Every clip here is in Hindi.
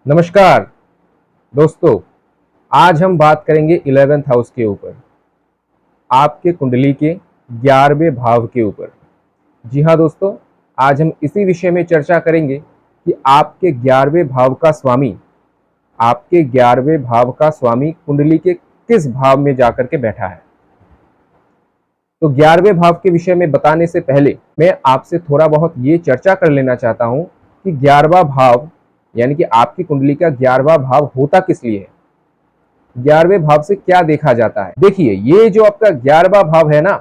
नमस्कार दोस्तों, आज हम बात करेंगे 11th हाउस के ऊपर, आपके कुंडली के 11वें भाव के ऊपर। जी हाँ दोस्तों, आज हम इसी विषय में चर्चा करेंगे कि आपके 11वें भाव का स्वामी, आपके 11वें भाव का स्वामी कुंडली के किस भाव में जाकर के बैठा है। तो 11वें भाव के विषय में बताने से पहले मैं आपसे थोड़ा बहुत ये चर्चा कर लेना चाहता हूँ कि 11वां भाव यानी कि आपकी कुंडली का 11वां भाव होता किस लिए है, 11वें भाव से क्या देखा जाता है। देखिए, ये जो आपका 11वां भाव है ना,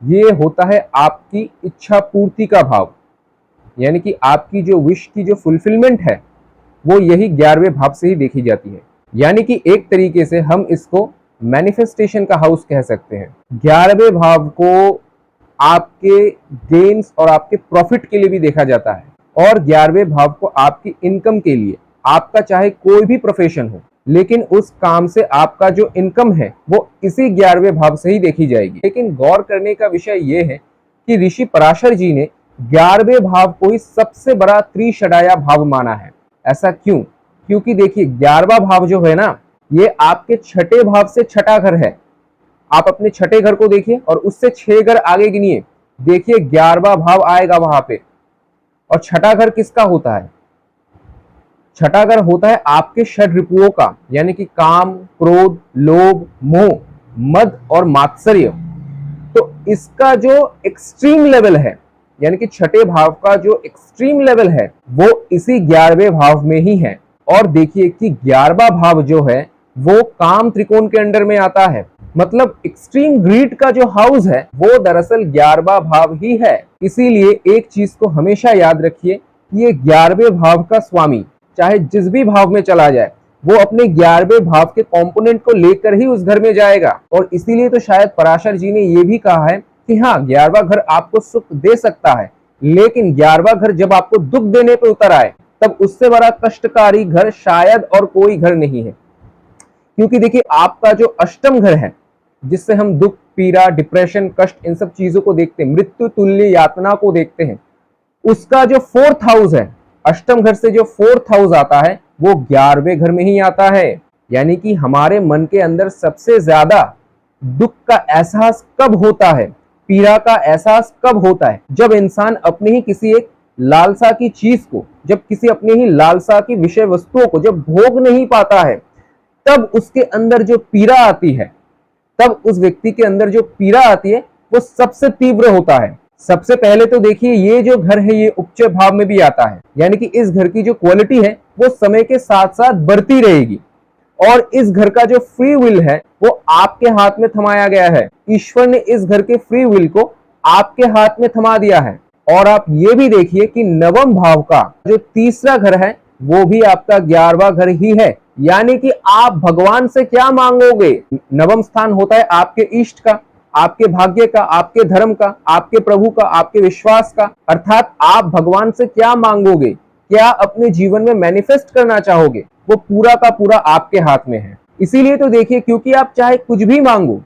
ये होता है आपकी इच्छा पूर्ति का भाव, यानी कि आपकी जो विश की जो फुलफिलमेंट है वो यही 11वें भाव से ही देखी जाती है। यानी कि एक तरीके से हम इसको मैनिफेस्टेशन का हाउस कह सकते हैं। 11वें भाव को आपके गेन्स और आपके प्रॉफिट के लिए भी देखा जाता है, और 11वें भाव को आपकी इनकम के लिए, आपका चाहे कोई भी प्रोफेशन हो, लेकिन उस काम से आपका जो इनकम है वो इसी 11वें भाव से ही देखी जाएगी। लेकिन गौर करने का विषय ये है कि ऋषि पराशर जी ने 11वें भाव को ही सबसे बड़ा त्रिषडाया भाव माना है। ऐसा क्यों? क्योंकि देखिए, 11वां भाव जो है ना, ये आपके छठे भाव से छठा घर है। आप अपने छठे घर को देखिए और उससे 6 घर आगे गिनिए, देखिए 11वां भाव आएगा वहां पे। और छठा घर किसका होता है? छठा घर होता है आपके षड रिपुओं का, यानी कि काम, क्रोध, लोभ, मोह, मद और मात्सर्य। तो इसका जो एक्सट्रीम लेवल है, यानी कि छठे भाव का जो एक्सट्रीम लेवल है वो इसी 11वें भाव में ही है। और देखिए कि 11वां भाव जो है वो काम त्रिकोण के अंडर में आता है, मतलब एक्सट्रीम ग्रीड का जो हाउस है वो दरअसल 11वां भाव ही है। इसीलिए एक चीज को हमेशा याद रखिए कि ये 11वें भाव का स्वामी चाहे जिस भी भाव में चला जाए, वो अपने 11वें भाव के कंपोनेंट को लेकर ही उस घर में जाएगा। और इसीलिए तो शायद पराशर जी ने ये भी कहा है कि हाँ, 11वां घर आपको सुख दे सकता है, लेकिन 11वां घर जब आपको दुख देने पर उतर आए, तब उससे बड़ा कष्टकारी घर शायद और कोई घर नहीं है। क्योंकि देखिए, आपका जो अष्टम घर है, जिससे हम दुख, पीड़ा, डिप्रेशन, कष्ट, इन सब चीजों को देखते हैं, मृत्यु तुल्य यातना को देखते हैं, उसका जो 4th हाउस है, अष्टम घर से जो 4th हाउस आता है वो 11वें घर में ही आता है। यानी कि हमारे मन के अंदर सबसे ज्यादा दुख का एहसास कब होता है, पीड़ा का एहसास कब होता है? जब इंसान अपनी ही किसी एक लालसा की चीज को, जब किसी अपनी ही लालसा की विषय वस्तुओं को जब भोग नहीं पाता है, तब उसके अंदर जो पीड़ा आती है, तब उस व्यक्ति के अंदर जो पीड़ा आती है वो सबसे तीव्र होता है। सबसे पहले तो देखिए, ये जो घर है ये उच्च भाव में भी आता है, यानी कि इस घर की जो क्वालिटी है वो समय के साथ साथ बढ़ती रहेगी। और इस घर का जो फ्री विल है वो आपके हाथ में थमाया गया है। ईश्वर ने इस घर के फ्री विल को आपके हाथ में थमा दिया है। और आप ये भी देखिए कि नवम भाव का जो तीसरा घर है वो भी आपका 11वां घर ही है। यानी कि आप भगवान से क्या मांगोगे? नवम स्थान होता है आपके इष्ट का, आपके भाग्य का, आपके धर्म का, आपके प्रभु का, आपके विश्वास का। अर्थात आप भगवान से क्या मांगोगे, क्या अपने जीवन में मैनिफेस्ट करना चाहोगे, वो पूरा का पूरा आपके हाथ में है। इसीलिए तो देखिए, क्योंकि आप चाहे कुछ भी मांगो,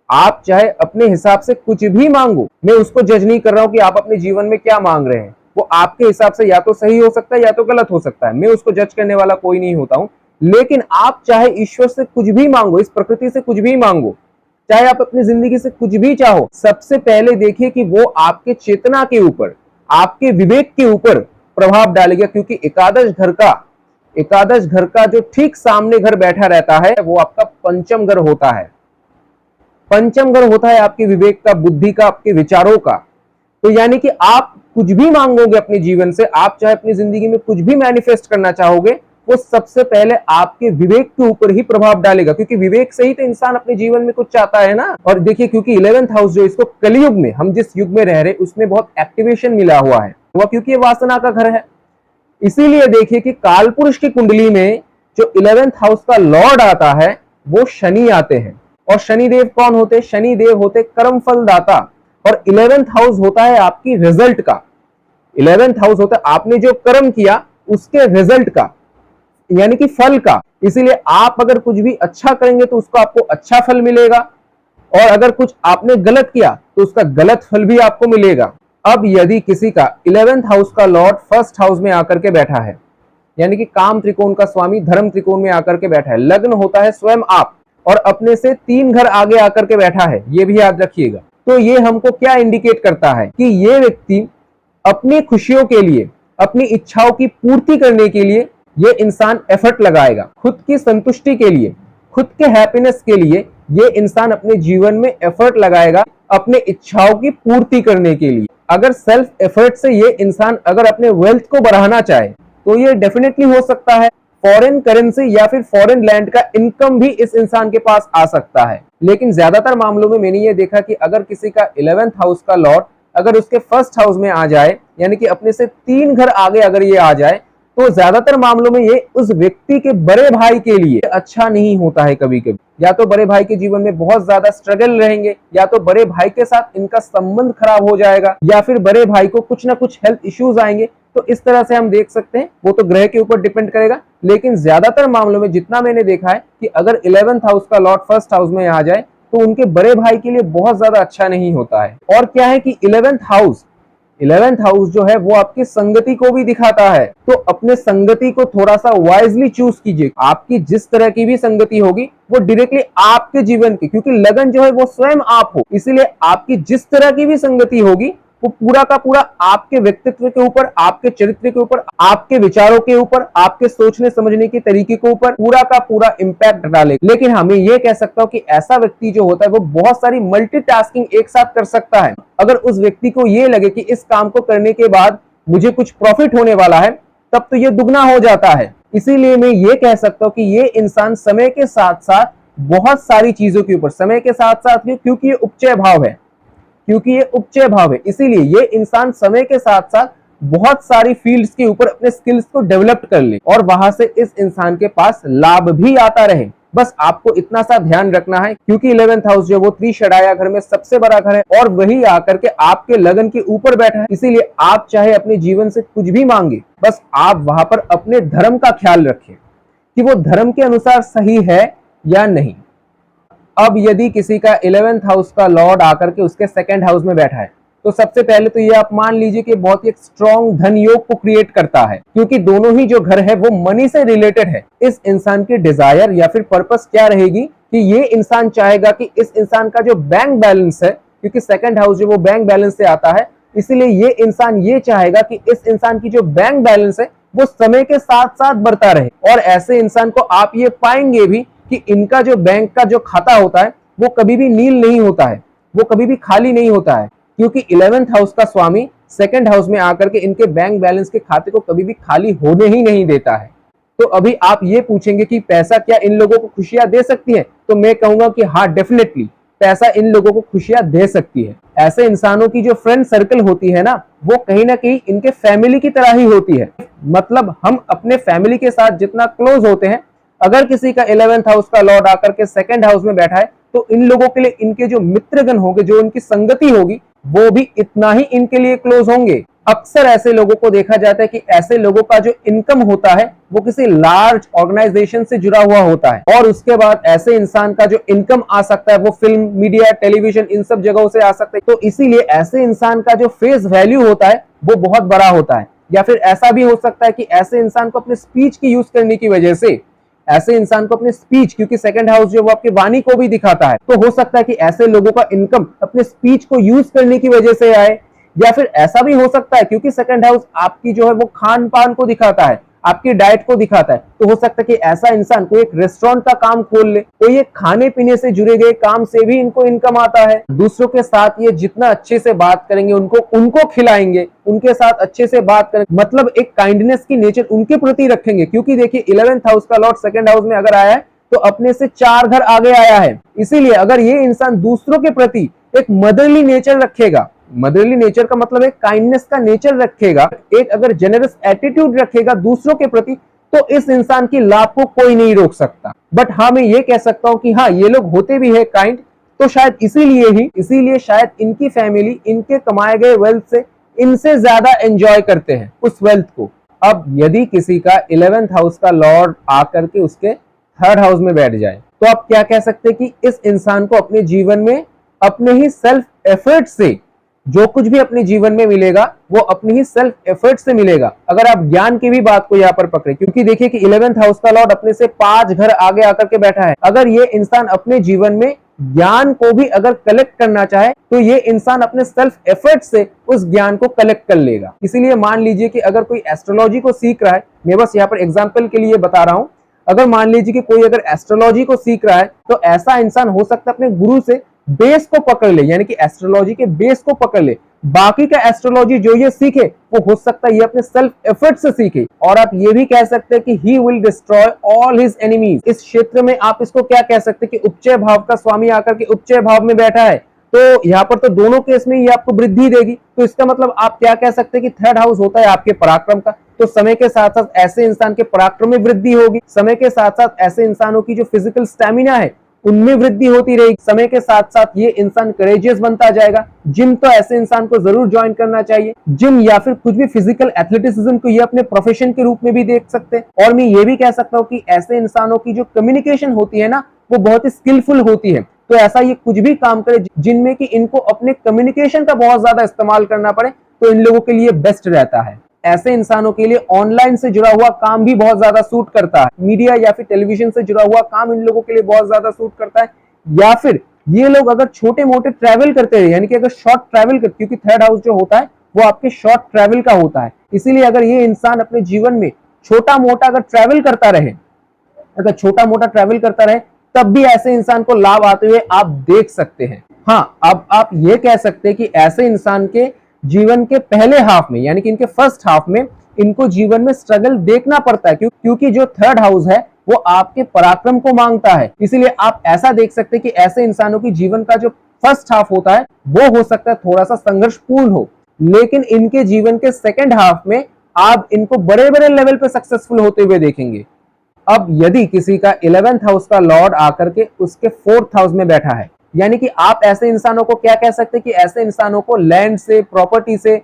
आप चाहे अपने हिसाब से कुछ भी मांगो, मैं उसको जज नहीं कर रहा हूं कि आप अपने जीवन में क्या मांग रहे हैं, वो आपके हिसाब से या तो सही हो सकता है या तो गलत हो सकता है। मैं उसको जज करने वाला कोई नहीं होता हूं। लेकिन आप चाहे ईश्वर से कुछ भी मांगो, इस प्रकृति से कुछ भी मांगो, चाहे आप अपनी जिंदगी से कुछ भी चाहो, सबसे पहले देखिए कि वो आपके चेतना के ऊपर, आपके विवेक के ऊपर प्रभाव डालेगा। क्योंकि एकादश घर का जो ठीक सामने घर बैठा रहता है वो आपका पंचम घर होता है। पंचम घर होता है आपके विवेक का, बुद्धि का, आपके विचारों का। तो यानी कि आप कुछ भी मांगोगे अपने जीवन से, आप चाहे अपनी जिंदगी में कुछ भी मैनिफेस्ट करना चाहोगे, वो सबसे पहले आपके विवेक के ऊपर ही प्रभाव डालेगा। क्योंकि विवेक से ही तो इंसान अपने जीवन में कुछ चाहता है ना। और देखिए, क्योंकि 11th हाउस जो इसको कलयुग में, हम जिस युग में रह रहे, उसमें बहुत एक्टिवेशन मिला हुआ है, वह क्योंकि ये वासना का घर है। इसीलिए देखिए कि काल पुरुष की कुंडली में जो 11th हाउस का लॉर्ड आता है वो शनि आते हैं। और शनिदेव कौन होते? शनिदेव होते कर्म फल दाता। और 11th हाउस होता है आपकी रिजल्ट का। 11th हाउस होता है आपने जो कर्म किया उसके रिजल्ट का, यानी कि फल का। इसीलिए आप अगर कुछ भी अच्छा करेंगे तो उसको आपको अच्छा फल मिलेगा, और अगर कुछ आपने गलत किया तो उसका गलत फल भी आपको मिलेगा। अब यदि किसी का 11th हाउस का लॉर्ड 1st हाउस में आकर के बैठा है, यानी कि काम त्रिकोण का स्वामी धर्म त्रिकोण में आकर के बैठा है। लग्न होता है स्वयं आप, और अपने से 3 घर आगे आकर के बैठा है, ये भी याद रखिएगा। तो ये हमको क्या इंडिकेट करता है कि ये व्यक्ति अपनी खुशियों के लिए, अपनी इच्छाओं की पूर्ति करने के लिए ये इंसान एफर्ट लगाएगा। खुद की संतुष्टि के लिए, खुद के हैप्पीनेस के लिए ये इंसान अपने जीवन में एफर्ट लगाएगा अपने इच्छाओं की पूर्ति करने के लिए। अगर सेल्फ एफर्ट से ये इंसान अगर अपने वेल्थ को बढ़ाना चाहे तो ये डेफिनेटली हो सकता है। फॉरेन करेंसी या फिर फॉरेन लैंड का इनकम भी इस इंसान के पास आ सकता है। लेकिन ज्यादातर मामलों में मैंने ये देखा कि अगर किसी का 11th हाउस का लॉर्ड अगर उसके फर्स्ट हाउस में आ जाए, यानी कि अपने से 3 घर आगे अगर ये आ जाए, तो ज्यादातर मामलों में ये उस व्यक्ति के बड़े भाई के लिए अच्छा नहीं होता है। कभी कभी या तो बड़े भाई के जीवन में बहुत ज्यादा स्ट्रगल रहेंगे, या तो बड़े भाई के साथ इनका संबंध खराब हो जाएगा, या फिर बड़े भाई को कुछ ना कुछ हेल्थ इश्यूज आएंगे। तो इस तरह से हम देख सकते हैं, वो तो ग्रह के ऊपर डिपेंड करेगा। लेकिन ज्यादातर मामलों में जितना मैंने देखा है कि अगर 11th हाउस का लॉर्ड फर्स्ट हाउस में आ जाए तो उनके बड़े भाई के लिए बहुत ज्यादा अच्छा नहीं होता है। और क्या है कि 11th हाउस जो है वो आपकी संगति को भी दिखाता है। तो अपने संगति को थोड़ा सा वाइजली चूज कीजिए। आपकी जिस तरह की भी संगति होगी वो डायरेक्टली आपके जीवन की, क्योंकि लगन जो है वो स्वयं आप हो, इसीलिए आपकी जिस तरह की भी संगति होगी वो पूरा का पूरा आपके व्यक्तित्व के ऊपर, आपके चरित्र के ऊपर, आपके विचारों के ऊपर, आपके सोचने समझने के तरीके के ऊपर पूरा का पूरा इंपैक्ट डाले। लेकिन हमें ये कह सकता हूं कि ऐसा व्यक्ति जो होता है वो बहुत सारी मल्टीटास्किंग एक साथ कर सकता है। अगर उस व्यक्ति को ये लगे कि इस काम को करने के बाद मुझे कुछ प्रॉफिट होने वाला है, तब तो ये दुगना हो जाता है। इसीलिए मैं ये कह सकता हूं कि ये इंसान समय के साथ साथ बहुत सारी चीजों के ऊपर, समय के साथ साथ क्योंकि ये उपचय भाव है, इसीलिए ये इंसान समय के साथ साथ बहुत सारी फील्ड्स के ऊपर अपने स्किल्स को डेवलप कर ले और वहां से इस इंसान के पास लाभ भी आता रहे। बस आपको इतना सा ध्यान रखना है, क्योंकि 11th हाउस जो वो त्रिषडाया घर में सबसे बड़ा घर है और वही आकर के आपके लगन के ऊपर बैठा है। इसीलिए आप चाहे अपने जीवन से कुछ भी मांगे, बस आप वहां पर अपने धर्म का ख्याल रखें कि वो धर्म के अनुसार सही है या नहीं। अब यदि किसी का 11th हाउस का लॉर्ड आकर के उसके 2nd हाउस में बैठा है, तो सबसे पहले तो ये आप मान लीजिए कि बहुत ही स्ट्रॉन्ग धन योग को क्रिएट करता है, क्योंकि दोनों ही जो घर है वो मनी से रिलेटेड है। इस इंसान की डिजायर या फिर पर्पस क्या रहेगी कि ये इंसान चाहेगा कि इस इंसान का जो बैंक बैलेंस है, क्योंकि 2nd हाउस जो वो बैंक बैलेंस से आता है, इसीलिए ये इंसान ये चाहेगा कि इस इंसान की जो बैंक बैलेंस है वो समय के साथ साथ बढ़ता रहे। और ऐसे इंसान को आप ये पाएंगे भी कि इनका जो बैंक का जो खाता होता है वो कभी भी नील नहीं होता है, वो कभी भी खाली नहीं होता है, क्योंकि 11th हाउस का स्वामी 2nd हाउस में आकर के इनके बैंक बैलेंस के खाते को कभी भी खाली होने ही नहीं देता है। तो अभी आप ये पूछेंगे कि पैसा क्या इन लोगों को खुशियां दे सकती है, तो मैं कहूंगा कि हाँ, डेफिनेटली पैसा इन लोगों को खुशियां दे सकती है। ऐसे इंसानों की जो फ्रेंड सर्कल होती है ना, वो कहीं ना कहीं इनके फैमिली की तरह ही होती है। मतलब हम अपने फैमिली के साथ जितना क्लोज होते हैं, अगर किसी का 11th हाउस का लॉर्ड आकर के 2nd हाउस में बैठा है, तो इन लोगों के लिए इनके जो मित्रगण होंगे, जो इनकी संगति होगी, वो भी इतना ही इनके लिए क्लोज होंगे। अक्सर ऐसे लोगों को देखा जाता है कि ऐसे लोगों का जो इनकम होता है वो किसी लार्ज ऑर्गेनाइजेशन से जुड़ा हुआ होता है, और उसके बाद ऐसे इंसान का जो इनकम आ सकता है वो फिल्म, मीडिया, टेलीविजन, इन सब जगहों से आ सकता है। तो इसीलिए ऐसे इंसान का जो फेस वैल्यू होता है वो बहुत बड़ा होता है। या फिर ऐसा भी हो सकता है कि ऐसे इंसान को अपने स्पीच की यूज करने की वजह से, ऐसे इंसान को अपने स्पीच, क्योंकि 2nd हाउस जो वो आपकी वाणी को भी दिखाता है, तो हो सकता है कि ऐसे लोगों का इनकम अपने स्पीच को यूज करने की वजह से आए। या फिर ऐसा भी हो सकता है क्योंकि 2nd हाउस आपकी जो है वो खान पान को दिखाता है, आपकी डाइट को दिखाता है, तो हो सकता है कि ऐसा इंसान कोई एक रेस्टोरेंट का काम खोल ले, कोई एक खाने पीने से जुड़े गए काम से भी इनको इनकम आता है। दूसरों के साथ ये जितना अच्छे से बात करेंगे, उनको खिलाएंगे, उनके साथ अच्छे से बात करेंगे, मतलब एक काइंडनेस की नेचर उनके प्रति रखेंगे। क्योंकि देखिए 11th हाउस का लॉर्ड 2nd हाउस में अगर आया है तो अपने से 4 घर आगे आया है। इसीलिए अगर ये इंसान दूसरों के प्रति एक मदरली नेचर रखेगा, मदरली नेचर का मतलब एक काइंडनेस का नेचर रखेगा, एक अगर जेनरस एटीट्यूड रखेगा दूसरों के प्रति, तो इस इंसान की लाभ को कोई नहीं रोक सकता। बट हाँ, मैं ये कह सकता हूं कि हाँ, ये लोग होते भी है काइंड, तो शायद इसीलिए शायद इनकी फैमिली इनके कमाए गए वेल्थ से इनसे ज्यादा एंजॉय करते हैं उस वेल्थ को। अब यदि किसी का 11th हाउस का लॉर्ड आकर के उसके 3rd हाउस में बैठ जाए, तो आप क्या कह सकते हैं कि इस इंसान को अपने जीवन में अपने ही सेल्फ एफर्ट से जो कुछ भी अपने जीवन में मिलेगा वो अपनी ही सेल्फ एफर्ट से मिलेगा। अगर आप ज्ञान की भी बात को यहाँ पर पकड़े, क्योंकि देखिए कि 11th हाउस का लॉर्ड अपने से 5 घर आगे आकर के बैठा है। अगर ये इंसान अपने जीवन में ज्ञान को भी अगर कलेक्ट करना चाहे तो ये इंसान अपने सेल्फ एफर्ट से उस ज्ञान को कलेक्ट कर लेगा। इसीलिए मान लीजिए कि अगर कोई एस्ट्रोलॉजी को सीख रहा है, मैं बस यहाँ पर एग्जाम्पल के लिए बता रहा हूं, अगर मान लीजिए कि कोई अगर एस्ट्रोलॉजी को सीख रहा है तो ऐसा इंसान हो सकता है अपने गुरु से बेस को पकड़ ले, यानी कि एस्ट्रोलॉजी के बेस को पकड़ ले। बाकी का एस्ट्रोलॉजी जो ये सीखे वो हो सकता है ये अपने सेल्फ एफर्ट से सीखे। और आप ये भी कह सकते हैं कि he will destroy all his enemies. इस क्षेत्र में आप इसको क्या कह सकते हैं कि उपचय भाव का स्वामी आकर के उपचय भाव में बैठा है, तो यहाँ पर तो दोनों केस में ये आपको वृद्धि देगी। तो इसका मतलब आप क्या कह सकते हैं कि थर्ड हाउस होता है आपके पराक्रम का। तो समय के साथ साथ ऐसे इंसान के पराक्रम में वृद्धि होगी, समय के साथ साथ ऐसे इंसानों की जो फिजिकल स्टैमिना है उनमें वृद्धि होती रहेगी, समय के साथ साथ ये इंसान करेजियस बनता जाएगा। जिम तो ऐसे इंसान को जरूर ज्वाइन करना चाहिए, जिम या फिर कुछ भी फिजिकल एथलेटिसिज्म को ये अपने प्रोफेशन के रूप में भी देख सकते हैं। और मैं ये भी कह सकता हूँ कि ऐसे इंसानों की जो कम्युनिकेशन होती है ना वो बहुत ही स्किलफुल होती है। तो ऐसा ये कुछ भी काम करे जिनमें कि इनको अपने कम्युनिकेशन का बहुत ज्यादा इस्तेमाल करना पड़े तो इन लोगों के लिए बेस्ट रहता है। ऐसे इंसानों के लिए ऑनलाइन से जुड़ा हुआ काम भी बहुत ज्यादा सूट करता है, मीडिया या फिर टेलीविजन से जुड़ा हुआ काम इन लोगों के लिए बहुत ज्यादा सूट करता है। या फिर ये लोग अगर छोटे मोटे ट्रैवल करते हैं, यानी कि अगर शॉर्ट ट्रैवल करते, क्योंकि थर्ड हाउस जो होता है वो आपके शॉर्ट ट्रैवल का होता है, इसीलिए अगर ये इंसान अपने जीवन में छोटा मोटा अगर ट्रैवल करता रहे, अगर छोटा मोटा ट्रैवल करता रहे तब भी ऐसे इंसान को लाभ आते हुए आप देख सकते हैं। हाँ, अब आप ये कह सकते हैं कि ऐसे इंसान के जीवन के पहले हाफ में, यानी कि इनके फर्स्ट हाफ में इनको जीवन में स्ट्रगल देखना पड़ता है, क्योंकि जो थर्ड हाउस है वो आपके पराक्रम को मांगता है। इसीलिए आप ऐसा देख सकते हैं कि ऐसे इंसानों की जीवन का जो फर्स्ट हाफ होता है वो हो सकता है थोड़ा सा संघर्षपूर्ण हो, लेकिन इनके जीवन के सेकेंड हाफ में आप इनको बड़े बड़े लेवल पे सक्सेसफुल होते हुए देखेंगे। अब यदि किसी का 11th हाउस का लॉर्ड आकर के उसके 4th हाउस में बैठा है, यानी कि आप ऐसे इंसानों को क्या कह सकते हैं कि ऐसे इंसानों को लैंड से, प्रॉपर्टी से,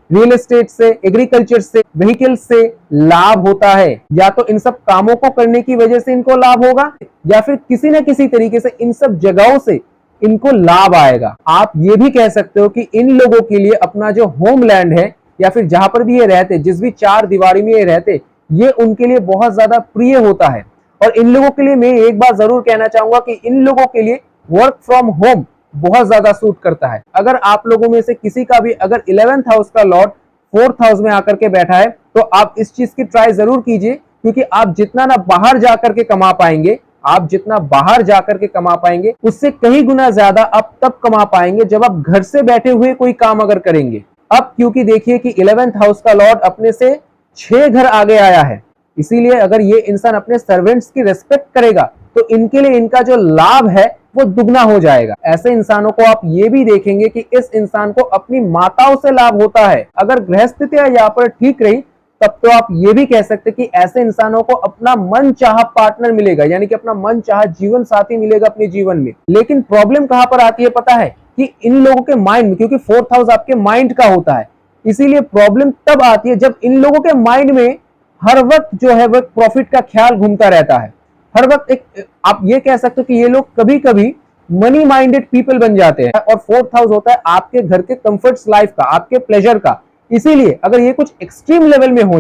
रियल एस्टेट से, एग्रीकल्चर से, व्हीकल से लाभ होता है। या तो इन सब कामों को करने की वजह से इनको लाभ होगा या फिर किसी न किसी तरीके से इन सब जगहों से इनको लाभ आएगा। आप ये भी कह सकते हो कि इन लोगों के लिए अपना जो होमलैंड है या फिर जहां पर भी ये रहते, जिस भी 4 दीवारी में ये रहते, ये उनके लिए बहुत ज्यादा प्रिय होता है। और इन लोगों के लिए मैं एक बात जरूर कहना चाहूंगा कि इन लोगों के लिए वर्क फ्रॉम होम बहुत ज्यादा सूट करता है। अगर आप लोगों में से किसी का भी अगर 11th हाउस का लॉर्ड 4th हाउस में आकर के बैठा है तो आप इस चीज की ट्राई जरूर कीजिए, क्योंकि आप जितना ना बाहर जाकर के कमा पाएंगे, आप जितना बाहर जाकर के कमा पाएंगे उससे कई गुना ज्यादा आप तब कमा पाएंगे जब आप घर से बैठे हुए कोई काम अगर करेंगे। अब क्योंकि देखिए कि 11th हाउस का लॉर्ड अपने से 6 घर आगे आया है, इसीलिए अगर ये इंसान अपने सर्वेंट्स की रिस्पेक्ट करेगा तो इनके लिए इनका जो लाभ है वो दुगना हो जाएगा। ऐसे इंसानों को आप ये भी देखेंगे कि इस इंसान को अपनी माताओं से लाभ होता है। अगर गृहस्थितियां यहाँ पर ठीक रही तब तो आप ये भी कह सकते कि ऐसे इंसानों को अपना मन चाहा पार्टनर मिलेगा, यानी कि अपना मन चाहा जीवन साथी मिलेगा अपने जीवन में। लेकिन प्रॉब्लम कहां पर आती है पता है कि इन लोगों के माइंड में, क्योंकि 4th हाउस आपके माइंड का होता है, इसीलिए प्रॉब्लम तब आती है जब इन लोगों के माइंड में हर वक्त जो है वो प्रॉफिट का ख्याल घूमता रहता है। हर वक्त एक आप ये कह सकते हो कि ये लोग कभी कभी मनी माइंडेड पीपल बन जाते हैं। और 4th हाउस होता है आपके घर के कंफर्ट्स लाइफ का, आपके प्लेजर का। इसीलिए अगर ये कुछ एक्सट्रीम लेवल में हो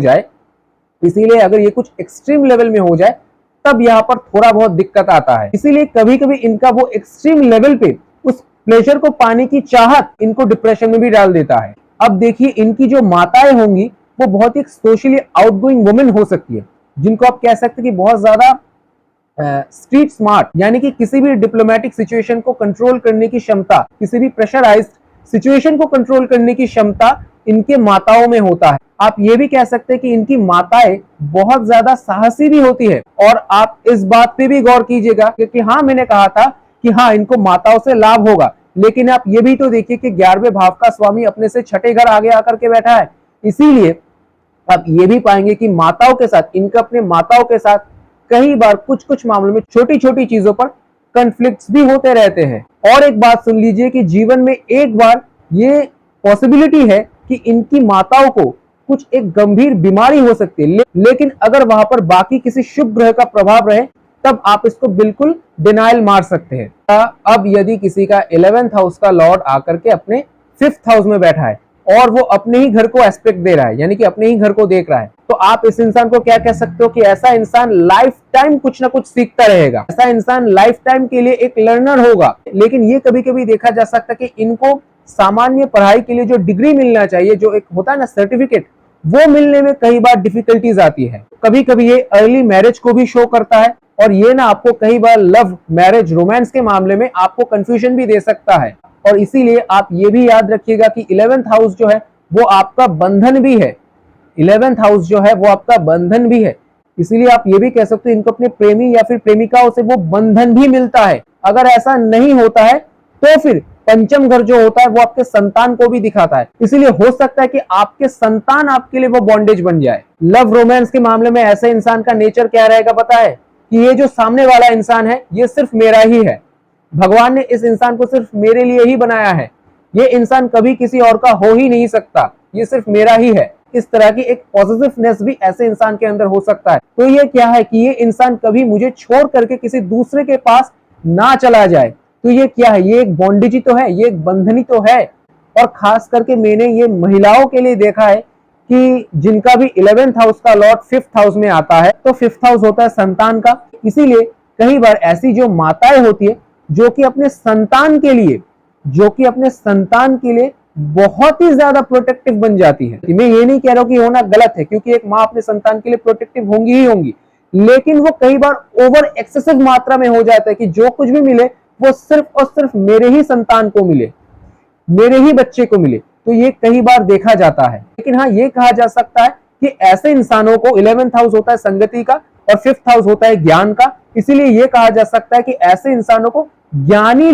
जाए, तब यहाँ पर थोड़ा बहुत दिक्कत आता है। इसीलिए कभी कभी इनका वो एक्सट्रीम लेवल पे उस प्लेजर को पाने की चाहत इनको डिप्रेशन में भी डाल देता है। अब देखिए इनकी जो माताएं होंगी वो बहुत ही सोशली आउटगोइंग वुमेन हो सकती है, जिनको आप कह सकते हैं कि बहुत ज्यादा स्ट्रीट स्मार्ट, यानी कि किसी भी डिप्लोमेटिक सिचुएशन को कंट्रोल करने की क्षमता, किसी भी प्रेशराइज्ड सिचुएशन को कंट्रोल करने की क्षमता इनके माताओं में होता है। आप ये भी कह सकते हैं कि इनकी माताएं बहुत ज्यादा साहसी भी होती है। और आप इस बात पे भी गौर कीजिएगा क्योंकि हाँ, मैंने कहा था कि हाँ इनको माताओं से लाभ होगा, लेकिन आप ये भी तो देखिए कि 11वें भाव का स्वामी अपने से 6ठे घर आगे आकर के बैठा है। इसीलिए आप ये भी पाएंगे कि माताओं के साथ, इनका अपने माताओं के साथ कई बार कुछ मामलों में छोटी छोटी चीजों पर कॉन्फ्लिक्ट्स भी होते रहते हैं। और एक बात सुन लीजिए कि जीवन में एक बार ये पॉसिबिलिटी है कि इनकी माताओं को कुछ एक गंभीर बीमारी हो सकती है, लेकिन अगर वहां पर बाकी किसी शुभ ग्रह का प्रभाव रहे तब आप इसको बिल्कुल डिनाइल मार सकते हैं। अब यदि किसी का 11th हाउस का लॉर्ड आकर के अपने 5th हाउस में बैठा है और वो अपने ही घर को एस्पेक्ट दे रहा है, यानी कि अपने ही घर को देख रहा है, तो आप इस इंसान को क्या कह सकते हो कि ऐसा इंसान लाइफ टाइम कुछ ना कुछ सीखता रहेगा, ऐसा इंसान लाइफ टाइम के लिए एक लर्नर होगा। लेकिन ये कभी कभी देखा जा सकता है कि इनको सामान्य पढ़ाई के लिए जो डिग्री मिलना चाहिए, जो एक होता है ना सर्टिफिकेट, वो मिलने में कई बार डिफिकल्टीज आती है। कभी कभी ये अर्ली मैरिज को भी शो करता है और ये ना आपको कई बार लव मैरिज रोमांस के मामले में आपको कंफ्यूजन भी दे सकता है। और इसीलिए आप ये भी याद रखिएगा कि 11th हाउस जो है वो आपका बंधन भी है, 11th हाउस जो है वो आपका बंधन भी है। इसीलिए आप ये भी कह सकते हो इनको अपने प्रेमी या फिर प्रेमिकाओं से वो बंधन भी मिलता है। अगर ऐसा नहीं होता है तो फिर पंचम घर जो होता है वो आपके संतान को भी दिखाता है। इसीलिए हो सकता है कि आपके संतान आपके लिए वो बॉन्डेज बन जाए। लव रोमांस के मामले में ऐसे इंसान का नेचर क्या रहेगा पता है कि ये जो सामने वाला इंसान है ये सिर्फ मेरा ही है, भगवान ने इस इंसान को सिर्फ मेरे लिए ही बनाया है, ये इंसान कभी किसी और का हो ही नहीं सकता, ये सिर्फ मेरा ही है। इस तरह की एक पॉजिटिवनेस भी ऐसे इंसान के अंदर हो सकता है। तो ये क्या है कि ये इंसान कभी मुझे छोड़ करके किसी दूसरे के पास ना चला जाए। तो ये क्या है, ये एक बॉन्डेज ही तो है, ये एक बंधनी तो है। और खास करके मैंने ये महिलाओं के लिए देखा है कि जिनका भी 11th हाउस का लॉर्ड 5th हाउस में आता है, तो 5th हाउस होता है संतान का। इसीलिए कई बार ऐसी जो माताएं होती है जो कि अपने संतान के लिए बहुत ही ज्यादा प्रोटेक्टिव बन जाती है। मैं ये नहीं कह रहा हूं कि होना गलत है, क्योंकि एक माँ अपने संतान के लिए प्रोटेक्टिव होंगी ही होंगी, लेकिन वो कई बार ओवर एक्सेसिव मात्रा में हो जाता है कि जो कुछ भी मिले वो सिर्फ और सिर्फ मेरे ही संतान को मिले, मेरे ही बच्चे को मिले। तो ये कई बार देखा जाता है। लेकिन हाँ, ये कहा जा सकता है कि ऐसे इंसानों को 11th हाउस होता है संगति का और 5th हाउस होता है ज्ञान का। इसीलिए ये कहा जा सकता है कि ऐसे इंसानों को ज्ञानी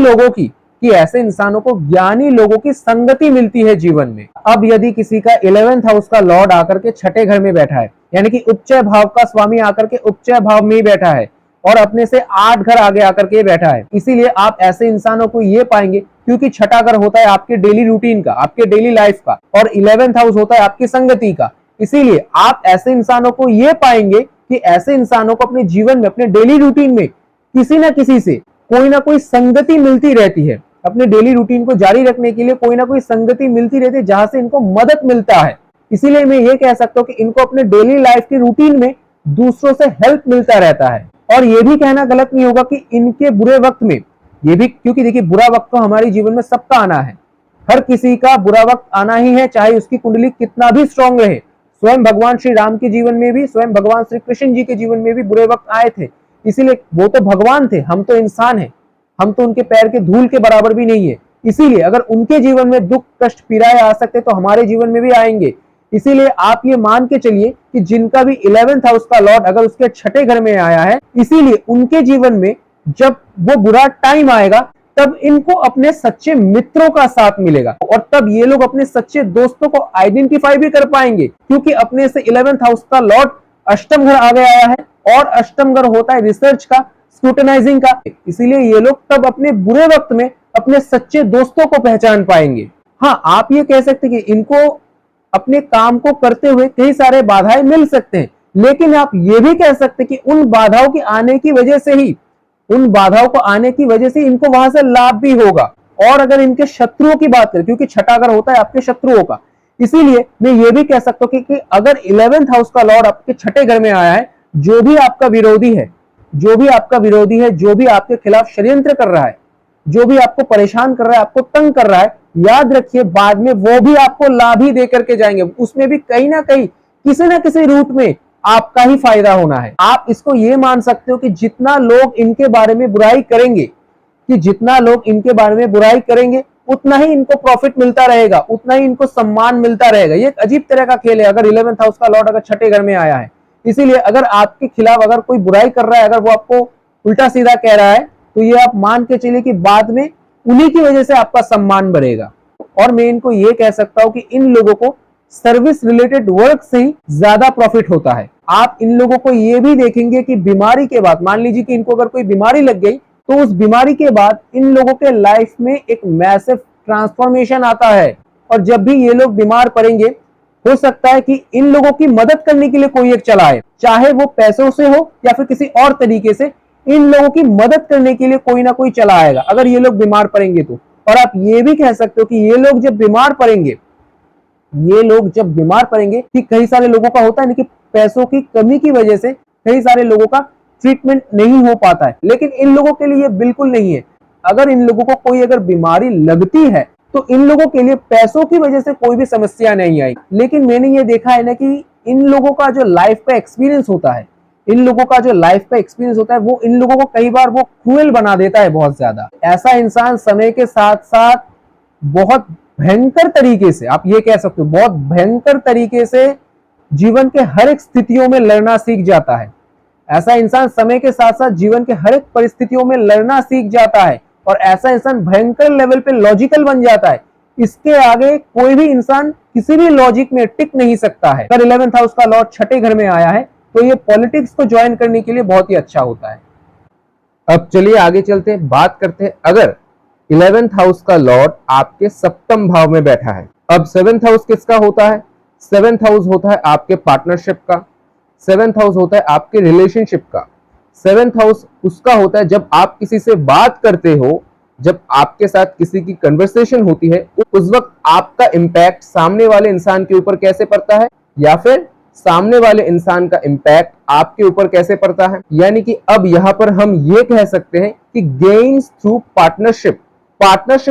लोगों की संगति मिलती है जीवन में। अब यदि किसी का 11th हाउस का लॉर्ड आकर के छठे घर में बैठा है, यानी कि उच्चय भाव का स्वामी आकर के उच्चय भाव में ही बैठा है और अपने से 8 घर आगे आकर के बैठा है, इसीलिए आप ऐसे इंसानों को ये पाएंगे, क्योंकि छठा घर होता है आपके डेली रूटीन का, आपके डेली लाइफ का, और 11th हाउस होता है आपकी संगति का। इसीलिए आप ऐसे इंसानों को ये पाएंगे कि ऐसे इंसानों को अपने जीवन में, अपने डेली रूटीन में किसी ना किसी से कोई ना कोई संगति मिलती रहती है। अपने डेली रूटीन को जारी रखने के लिए कोई ना कोई संगति मिलती रहती है जहां से इनको मदद मिलता है। इसीलिए मैं ये कह सकता हूँ कि इनको अपने डेली लाइफ की रूटीन में दूसरों से हेल्प मिलता रहता है। और ये भी कहना गलत नहीं होगा कि इनके बुरे वक्त में ये भी, क्योंकि देखिए बुरा वक्त तो हमारे जीवन में सबका आना है, हर किसी का बुरा वक्त आना ही है, चाहे उसकी कुंडली कितना भी स्ट्रांग रहे। स्वयं भगवान श्री राम के जीवन में भी, स्वयं भगवान श्री कृष्ण जी के जीवन में भी बुरे वक्त आए थे। इसीलिए वो तो भगवान थे, हम तो इंसान हैं, हम तो उनके पैर के धूल के बराबर भी नहीं है। इसीलिए अगर उनके जीवन में दुख कष्ट पीड़ाएं आ सकते तो हमारे जीवन में भी आएंगे। इसीलिए आप ये मान के चलिए कि जिनका भी 11th हाउस का लॉर्ड अगर उसके छठे घर में आया है, इसीलिए उनके जीवन में जब वो बुरा टाइम आएगा तब इनको अपने सच्चे मित्रों का साथ मिलेगा और तब ये लोग अपने सच्चे दोस्तों को आइडेंटिफाई भी कर पाएंगे, क्योंकि अपने से 11th हाउस का लॉर्ड अष्टम घर आगे आया है और अष्टम घर होता है रिसर्च का, स्क्रूटनाइजिंग का। इसीलिए ये लोग तब अपने बुरे वक्त में अपने सच्चे दोस्तों को पहचान पाएंगे। हाँ, आप ये कह सकते कि इनको अपने काम को करते हुए कई सारे बाधाएं मिल सकते हैं, लेकिन आप ये भी कह सकते कि उन बाधाओं के आने की वजह से इनको वहां से लाभ भी होगा। और अगर इनके शत्रुओं की बात करें, क्योंकि छठा घर होता है आपके शत्रुओं का, इसीलिए मैं ये भी कह सकता हूँ कि अगर 11th हाउस का लॉर्ड आपके छठे घर में आया है, जो भी आपका विरोधी है, जो भी आपके खिलाफ षड्यंत्र कर रहा है, जो भी आपको परेशान कर रहा है, आपको तंग कर रहा है, याद रखिए बाद में वो भी आपको लाभ ही दे करके जाएंगे। उसमें भी कहीं ना कहीं किसी ना किसी रूट में आपका ही फायदा होना है। आप इसको ये मान सकते हो कि जितना लोग इनके बारे में बुराई करेंगे उतना ही इनको प्रॉफिट मिलता रहेगा, उतना ही इनको सम्मान मिलता रहेगा। ये एक अजीब तरह का खेल है अगर 11th हाउस का लॉर्ड अगर छठे घर में आया है। इसीलिए अगर आपके खिलाफ अगर कोई बुराई कर रहा है, अगर वो आपको उल्टा सीधा कह रहा है, तो ये आप मान के चलिए कि बाद में उन्हीं की वजह से आपका सम्मान बढ़ेगा। और मैं इनको ये कह सकता हूं कि इन लोगों को सर्विस रिलेटेड वर्क से ही ज्यादा प्रॉफिट होता है। आप इन लोगों को ये भी देखेंगे कि बीमारी के बाद, मान लीजिए कि इनको अगर कोई बीमारी लग गई, तो उस बीमारी के बाद इन लोगों के लाइफ में एक मैसिव ट्रांसफॉर्मेशन आता है। और जब भी ये लोग बीमार पड़ेंगे, हो सकता है कि इन लोगों की मदद करने के लिए कोई एक चला आए, चाहे वो पैसों से हो या फिर किसी और तरीके से, इन लोगों की मदद करने के लिए कोई ना कोई चला आएगा अगर ये लोग बीमार पड़ेंगे तो। और आप ये भी कह सकते हो कि ये लोग जब बीमार पड़ेंगे, कि कई सारे लोगों का होता है ना कि पैसों की कमी की वजह से कई सारे लोगों का ट्रीटमेंट नहीं हो पाता है, लेकिन इन लोगों के लिए बिल्कुल नहीं है। अगर इन लोगों को कोई अगर बीमारी लगती है तो इन लोगों के लिए पैसों की वजह से कोई भी समस्या नहीं आई। लेकिन मैंने ये देखा है ना कि इन लोगों का जो लाइफ का एक्सपीरियंस होता है, वो इन लोगों को कई बार वो क्रूएल बना देता है बहुत ज्यादा। ऐसा इंसान समय के साथ साथ बहुत भयंकर तरीके से, आप ये कह सकते हो बहुत भयंकर तरीके से जीवन के हर एक स्थितियों में लड़ना सीख जाता है। ऐसा इंसान समय के साथ साथ जीवन के हर एक परिस्थितियों में लड़ना सीख जाता है और ऐसा इंसान भयंकर लेवल पे लॉजिकल बन जाता है। इसके आगे कोई भी इंसान किसी भी लॉजिक में टिक नहीं सकता है। अगर 11th हाउस का लॉर्ड छठे घर में आया है तो ये पॉलिटिक्स को ज्वाइन करने के लिए बहुत ही अच्छा होता है। अब चलिए आगे चलते हैं, बात करते हैं अगर 11th हाउस का लॉर्ड आपके सप्तम भाव में बैठा है। अब 7th हाउस किसका होता है? 7th हाउस होता है आपके पार्टनरशिप का, 7th हाउस होता है आपके रिलेशनशिप का। 7th हाउस उसका होता है जब आप किसी से बात करते हो, जब आपके साथ किसी की कन्वर्सेशन होती है, उस वक्त आपका इम्पैक्ट सामने वाले इंसान के ऊपर कैसे पड़ता है या फिर सामने वाले इंसान का इम्पैक्ट आपके ऊपर कैसे पड़ता है। यानी कि अब यहां पर हम ये कह सकते हैं कि गेन्स थ्रू पार्टनरशिप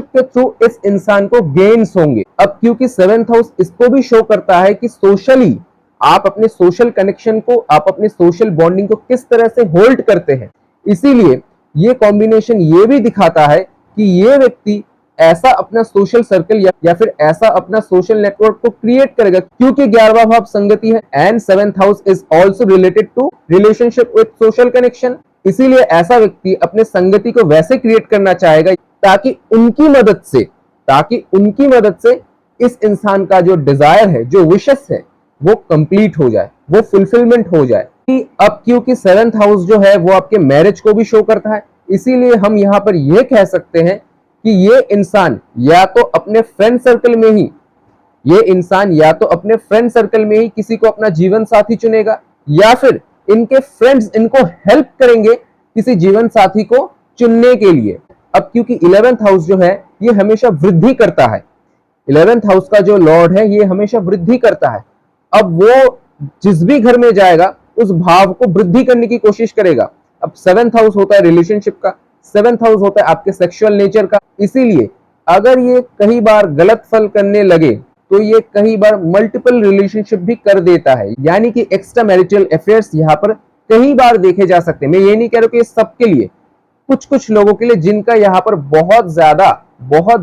के थ्रू इस इंसान को गेन्स होंगे। अब क्योंकि 7th हाउस इसको भी शो करता है कि सोशली आप अपने सोशल कनेक्शन को, आप अपने सोशल बॉन्डिंग को किस तरह से होल्ड करते हैं, इसीलिए ये कॉम्बिनेशन ये भी दिखाता है कि ये व्यक्ति ऐसा अपना सोशल सर्कल या फिर ऐसा अपना सोशल नेटवर्क को क्रिएट करेगा, क्योंकि 11वां भाव संगति है and 7th house is also related to relationship with social connection. इसीलिए ऐसा व्यक्ति अपने संगति को वैसे क्रिएट करना चाहेगा ताकि उनकी मदद से इस इंसान का जो डिजायर है, जो विशेस है, वो कंप्लीट हो जाए, वो फुलफिलमेंट हो जाए। अब क्योंकि 7th हाउस जो है वो आपके मैरिज को भी शो करता है, इसीलिए हम यहाँ पर ये कह सकते हैं कि ये इंसान या तो अपने फ्रेंड सर्कल में ही किसी को अपना जीवन साथी चुनेगा या फिर इनके फ्रेंड्स इनको हेल्प करेंगे किसी जीवन साथी को चुनने के लिए। अब क्योंकि 11th हाउस जो है ये हमेशा वृद्धि करता है, 11th हाउस का जो लॉर्ड है ये हमेशा वृद्धि करता है। अब वो जिस भी घर में जाएगा उस भाव को वृद्धि करने की कोशिश करेगा। अब 7th हाउस होता है रिलेशनशिप का, 7th हाउस होता है आपके सेक्सुअल नेचर का। इसीलिए अगर ये कई बार गलत फल करने लगे तो ये कई बार मल्टीपल रिलेशनशिप भी कर देता है, यानी कि एक्स्ट्रा मैरिटल अफेयर्स यहाँ पर कई बार देखे जा सकते हैं। मैं ये नहीं कह रहा कि ये सबके लिए, कुछ लोगों के लिए जिनका यहाँ पर बहुत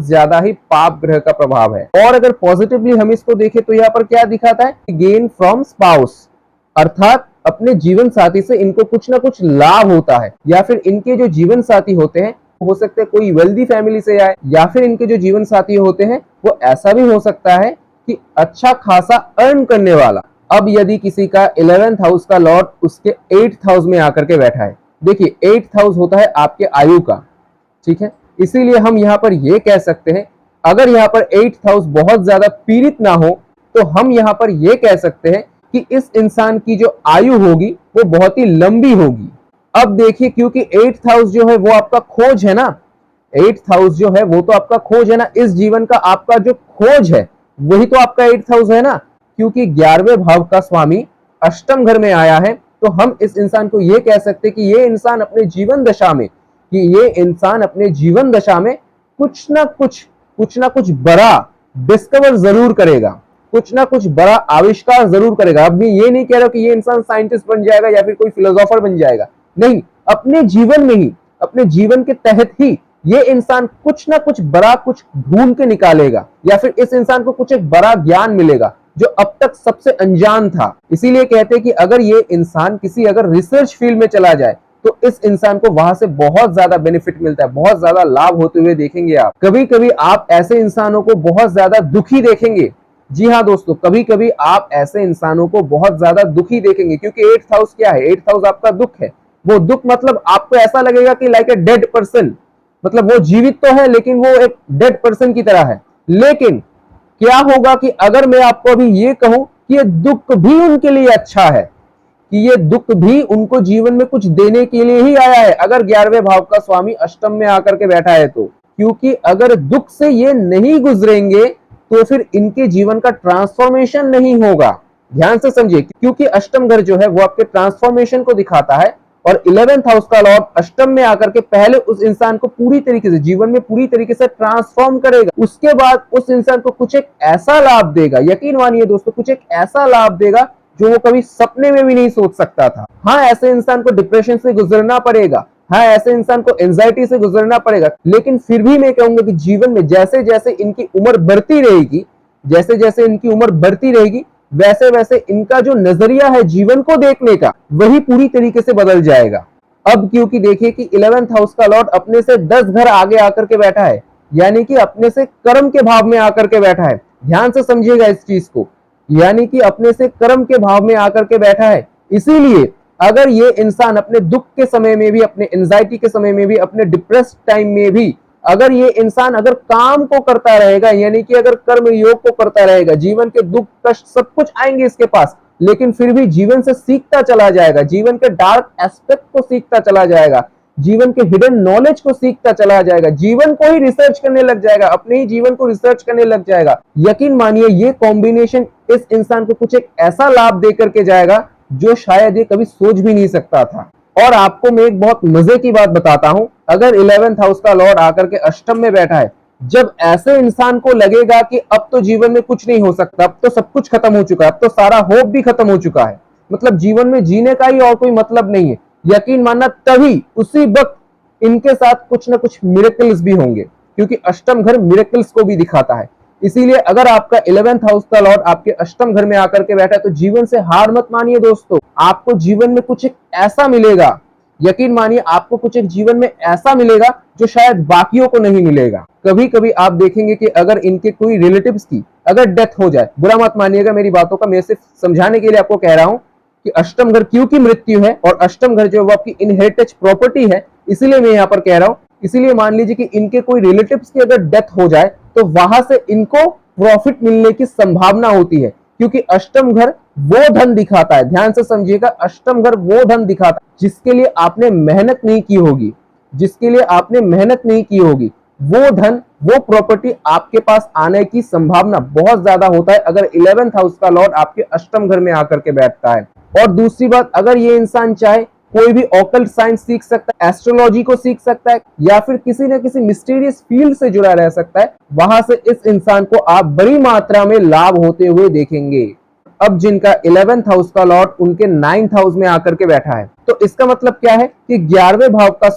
ज्यादा ही पाप ग्रह का प्रभाव है। और अगर पॉजिटिवली हम इसको देखें तो यहाँ पर क्या दिखाता है, गेन फ्रॉम स्पाउस, अर्थात अपने जीवन साथी से इनको कुछ ना कुछ लाभ होता है, या फिर इनके जो जीवन साथी होते हैं हो सकता है कोई वेल्दी फैमिली से आए, या फिर इनके जो जीवन साथी होते हैं वो ऐसा भी हो सकता है कि अच्छा खासा अर्न करने वाला। अब यदि किसी का 11th हाउस का लॉर्ड उसके 8th हाउस में आकर के बैठा है, देखिए 8th हाउस होता है आपके आयु का, ठीक है, इसीलिए हम यहाँ पर ये कह सकते हैं अगर यहाँ पर 8th हाउस बहुत ज्यादा पीड़ित ना हो तो हम यहाँ पर ये कह सकते हैं कि इस इंसान की जो आयु होगी वो बहुत ही लंबी होगी। अब देखिए क्योंकि 8th हाउस जो है वो आपका खोज है ना, 8th हाउस जो है वो तो आपका खोज है ना, इस जीवन का आपका जो खोज है वही तो आपका 8th हाउस है ना। क्योंकि 11वें भाव का स्वामी अष्टम घर में आया है तो हम इस इंसान को ये कह सकते हैं कि ये इंसान अपने जीवन दशा में कुछ ना कुछ बड़ा डिस्कवर जरूर करेगा, कुछ ना कुछ बड़ा आविष्कार जरूर करेगा। अब मैं ये नहीं कह रहा कि ये इंसान साइंटिस्ट बन जाएगा या फिर कोई फिलोसोफर बन जाएगा, नहीं, अपने जीवन में ही, अपने जीवन के तहत ही ये इंसान कुछ ना कुछ बड़ा कुछ ढूंढ के निकालेगा, या फिर इस इंसान को कुछ एक बड़ा ज्ञान मिलेगा जो अब तक सबसे अनजान था। इसीलिए कहते हैं कि अगर ये इंसान किसी अगर रिसर्च फील्ड में चला जाए तो इस इंसान को वहां से बहुत ज्यादा बेनिफिट मिलता है, बहुत ज्यादा लाभ होते हुए देखेंगे आप। कभी कभी आप ऐसे इंसानों को बहुत ज्यादा दुखी देखेंगे, जी हाँ दोस्तों, कभी कभी आप ऐसे इंसानों को बहुत ज्यादा दुखी देखेंगे, क्योंकि 8th हाउस क्या है, 8th हाउस आपका दुख है। वो दुख मतलब आपको ऐसा लगेगा कि लाइक ए डेड पर्सन, मतलब वो जीवित तो है लेकिन वो एक डेड पर्सन की तरह है। लेकिन क्या होगा कि अगर मैं आपको अभी ये कहूं कि ये दुख भी उनके लिए अच्छा है, कि ये दुख भी उनको जीवन में कुछ देने के लिए ही आया है, अगर 11वें भाव का स्वामी अष्टम में आकर के बैठा है तो। क्योंकि अगर दुख से ये नहीं गुजरेंगे तो फिर इनके जीवन का ट्रांसफॉर्मेशन नहीं होगा। ध्यान से समझिए, क्योंकि अष्टम घर जो है वो आपके ट्रांसफॉर्मेशन को दिखाता है और 11th हाउस का लॉर्ड अष्टम में आकर के पहले उस इंसान को पूरी तरीके से जीवन में पूरी तरीके से ट्रांसफॉर्म करेगा, उसके बाद उस इंसान को कुछ एक ऐसा लाभ देगा, यकीन मानिए दोस्तों, कुछ एक ऐसा लाभ देगा जो वो कभी सपने में भी नहीं सोच सकता था। हाँ, ऐसे इंसान को डिप्रेशन से गुजरना पड़ेगा, हाँ ऐसे इंसान को एंजाइटी से गुजरना पड़ेगा, लेकिन फिर भी मैं कहूंगा कि जीवन में जैसे जैसे इनकी उम्र बढ़ती रहेगी, जैसे जैसे इनकी उम्र बढ़ती रहेगी, वैसे वैसे इनका जो नजरिया है जीवन को देखने का वही पूरी तरीके से बदल जाएगा। अब क्योंकि देखिए कि 11th हाउस का लॉर्ड अपने से 10 घर आगे आकर के बैठा है, यानी कि अपने से कर्म के भाव में आकर के बैठा है। ध्यान से समझिएगा इस चीज को, यानी कि अपने से कर्म के भाव में आकर के बैठा है। इसीलिए अगर ये इंसान अपने दुख के समय में भी, अपने एंजाइटी के समय में भी, अपने डिप्रेस्ड टाइम में भी अगर ये इंसान अगर काम को करता रहेगा, यानी कि अगर कर्म योग को करता रहेगा, जीवन के दुख कष्ट सब कुछ आएंगे इसके पास, लेकिन फिर भी जीवन से सीखता चला जाएगा, जीवन के डार्क एस्पेक्ट को सीखता चला जाएगा, जीवन के हिडन नॉलेज को सीखता चला जाएगा, जीवन को ही रिसर्च करने लग जाएगा, अपने ही जीवन को रिसर्च करने लग जाएगा। यकीन मानिए ये कॉम्बिनेशन इस इंसान को कुछ एक ऐसा लाभ दे करके जाएगा जो शायद ये कभी सोच भी नहीं सकता था। और आपको मैं एक बहुत मजे की बात बताता हूं, अगर 11th हाउस का लॉर्ड आकर के अष्टम में बैठा है, जब ऐसे इंसान को लगेगा कि अब तो जीवन में कुछ नहीं हो सकता, अब तो सब कुछ खत्म हो चुका है, अब तो सारा होप भी खत्म हो चुका है, मतलब जीवन में जीने का ही और कोई मतलब नहीं है, यकीन मानना तभी उसी वक्त इनके साथ कुछ ना कुछ मिरेकल्स भी होंगे, क्योंकि अष्टम घर मिरेकल्स को भी दिखाता है। इसीलिए अगर आपका 11th हाउस का लॉर्ड आपके अष्टम घर में आकर के बैठा है तो जीवन से हार मत मानिए दोस्तों, आपको जीवन में कुछ एक ऐसा मिलेगा, यकीन मानिए आपको कुछ एक जीवन में ऐसा मिलेगा जो शायद बाकियों को नहीं मिलेगा। कभी कभी आप देखेंगे कि अगर इनके कोई रिलेटिव्स की अगर डेथ हो जाए, बुरा मत मानिएगा मेरी बातों का, मैं सिर्फ समझाने के लिए आपको कह रहा हूं कि अष्टम घर क्योंकि मृत्यु है और अष्टम घर जो वो आपकी इनहेरिटेज प्रॉपर्टी है, इसीलिए मैं यहाँ पर कह रहा हूं। इसीलिए मान लीजिए कि इनके कोई रिलेटिव्स की अगर डेथ हो जाए तो वहां से इनको प्रॉफिट मिलने की संभावना होती है, क्योंकि अष्टम घर वो धन दिखाता है, ध्यान से समझिएगा, अष्टम घर वो धन दिखाता है जिसके लिए आपने मेहनत नहीं की होगी, जिसके लिए आपने मेहनत नहीं की होगी, वो धन वो प्रॉपर्टी आपके पास आने की संभावना बहुत ज्यादा होता है अगर 11th हाउस का लॉर्ड आपके अष्टम घर में आकर के बैठता है। और दूसरी बात, अगर ये इंसान चाहे कोई भी ऑकल्ट साइंस सीख सकता है, एस्ट्रोलॉजी को सीख सकता है, या फिर किसी न किसी मिस्टीरियस फील्ड से जुड़ा रह सकता है, वहां से इस इंसान को आप बड़ी मात्रा में लाभ होते हुए देखेंगे। अब जिनका 11th हाउस का लॉर्ड उनके 9th हाउस में आकर के बैठा है, तो इसका मतलब क्या है कि 11वें भाव का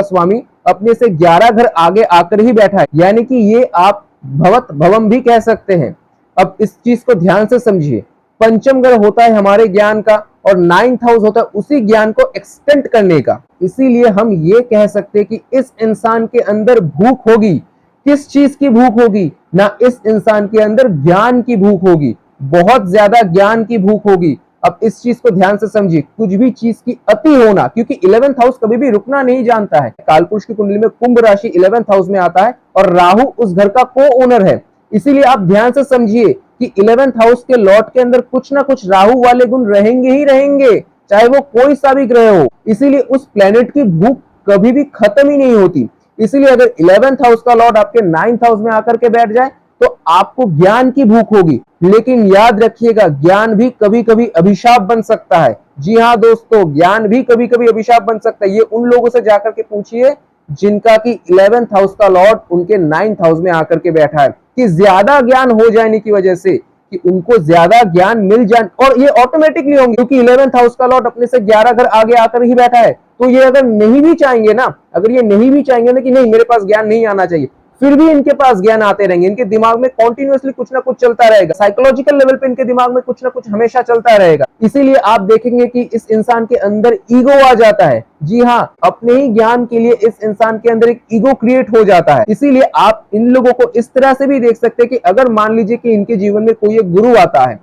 स्वामी अपने से 11 घर आगे आकर ही बैठा है, यानी कि ये आप भवत भवम भी कह सकते हैं। अब इस चीज को ध्यान से समझिए, पंचम घर होता है हमारे ज्ञान का और 9th हाउस होता है उसी ज्ञान को एक्सटेंड करने का। इसीलिए हम ये कह सकते हैं कि इस इंसान के अंदर भूख होगी, किस चीज की भूख होगी ना, इस इंसान के अंदर ज्ञान की भूख होगी, बहुत ज्यादा ज्ञान की भूख होगी। अब इस चीज को ध्यान से समझिए, कुछ भी चीज की अति होना, क्योंकि 11th हाउस कभी भी रुकना नहीं जानता है। कालपुरुष की कुंडली में कुंभ राशि 11th हाउस में आता है और राहु उस घर का को ओनर है। इसीलिए आप ध्यान से समझिए कि 11th हाउस के लॉर्ड के अंदर कुछ ना कुछ राहु वाले गुण रहेंगे ही रहेंगे, चाहे वो कोई सा भी ग्रह हो। इसीलिए उस प्लेनेट की भूख कभी भी खत्म ही नहीं होती। इसीलिए अगर 11th हाउस का लॉर्ड आपके 9th हाउस में आकर के बैठ जाए तो आपको ज्ञान की भूख होगी, लेकिन याद रखिएगा ज्ञान भी कभी कभी अभिशाप बन सकता है। जी हाँ दोस्तों, ज्ञान भी कभी कभी अभिशाप बन सकता है। ये उन लोगों से जाकर के पूछिए जिनका कि 11th हाउस का लॉर्ड उनके 9th हाउस में आकर के बैठा है, कि ज्यादा ज्ञान हो जाने की वजह से कि उनको ज्यादा ज्ञान मिल जाए, और ये ऑटोमेटिकली होंगे क्योंकि 11th हाउस का लॉर्ड अपने से 11 घर आगे आकर ही बैठा है। तो ये अगर नहीं भी चाहेंगे ना, अगर ये नहीं भी चाहेंगे ना कि नहीं मेरे पास ज्ञान नहीं आना चाहिए, फिर भी इनके पास ज्ञान आते रहेंगे। इनके दिमाग में कॉन्टिन्यूअसली कुछ ना कुछ चलता रहेगा, साइकोलॉजिकल लेवल पे इनके दिमाग में कुछ ना कुछ हमेशा चलता रहेगा। इसीलिए आप देखेंगे कि इस इंसान के अंदर ईगो आ जाता है। जी हाँ, अपने ही ज्ञान के लिए इस इंसान के अंदर एक ईगो क्रिएट हो जाता है। इसीलिए आप इन लोगों को इस तरह से भी देख सकते हैं कि अगर मान लीजिए कि इनके जीवन में कोई एक गुरु आता है,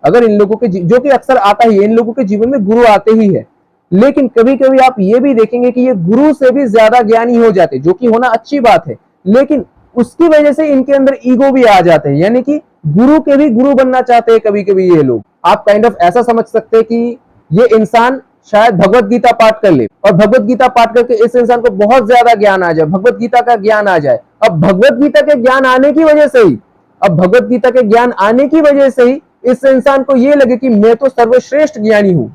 अगर इन लोगों के जो कि अक्सर आता ही है, इन लोगों के जीवन में गुरु आते ही है, लेकिन कभी कभी आप ये भी देखेंगे कि ये गुरु से भी ज्यादा ज्ञानी हो जाते, जो कि होना अच्छी बात है, लेकिन उसकी वजह से इनके अंदर ईगो भी आ जाते हैं, यानी कि गुरु के भी गुरु बनना चाहते हैं कभी कभी ये लोग। आप काइंड ऑफ ऐसा समझ सकते हैं कि ये इंसान शायद भगवत गीता पाठ कर ले और भगवत गीता पाठ करके इस इंसान को बहुत ज्यादा ज्ञान आ जाए, भगवत गीता का ज्ञान आ जाए। अब भगवत गीता के ज्ञान आने की वजह से ही इस इंसान को ये लगे कि मैं तो सर्वश्रेष्ठ ज्ञानी हूं।